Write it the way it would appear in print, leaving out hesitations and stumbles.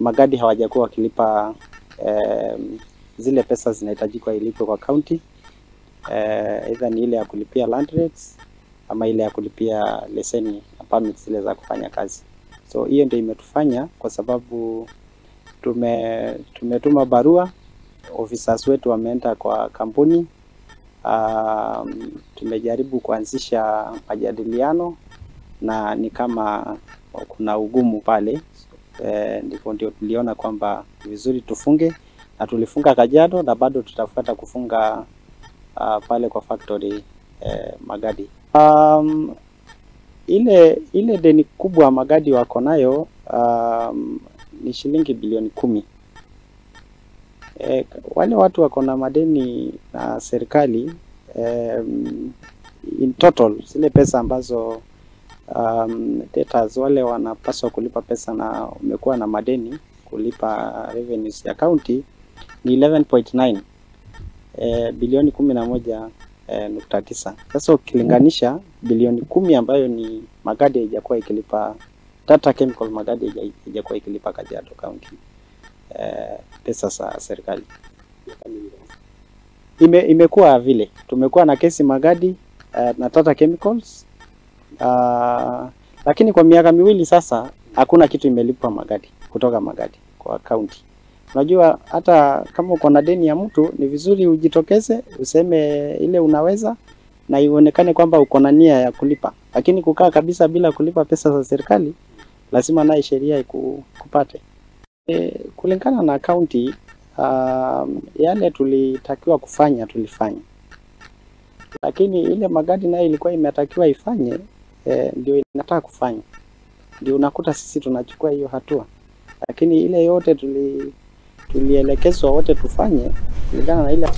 magadi hawajakuwa wakilipa zile pesa zinahitajika ilipwe kwa county, either ni ile ya kulipia land rates ama ile ya kulipia leseni na permits zile za kufanya kazi. So hiyo ndio imetufanya, kwa sababu tumetuma barua, officers wetu wameenda kwa kampuni, tumejaribu kuanzisha majadiliano na ni kama kuna ugumu pale. Ndio tuliona kwamba vizuri tufunge, na tulifunga Kajiado na bado tutafuata kufunga pale kwa factory magadi. Ile deni kubwa magadi wako nayo ni shilingi bilioni 10. Wale watu wako na madeni na serikali, in total zile pesa ambazo debtors wale wanapaswa kulipa pesa na umekuwa na madeni kulipa revenues ya county ni 11.9 bilioni 11.9. Sasa ukilinganisha bilioni 10 ambayo ni magadi haijakuwa ikilipa, Tata Chemical magadi haijakuwa ikilipa Kajiado County pesa za serikali. Imekuwa vile tumekuwa na kesi magadi na Tata Chemicals, lakini kwa miaka miwili sasa hakuna kitu imelipwa magadi kutoka magadi kwa county. Unajua hata kama uko na deni ya mtu ni vizuri ujitokeze useme ile unaweza na ionekane kwamba uko na nia ya kulipa, lakini kukaa kabisa bila kulipa pesa za serikali lazima naye sheria ikupate. Kulingana na county, yale tulitakiwa kufanya tulifanya, lakini ile magadi nayo ilikuwa imetakiwa ifanye ndio inataka kufanya, ndio unakuta sisi tunachukua hiyo hatua, lakini ile yote tulielekezwa wote tufanye kulingana na ile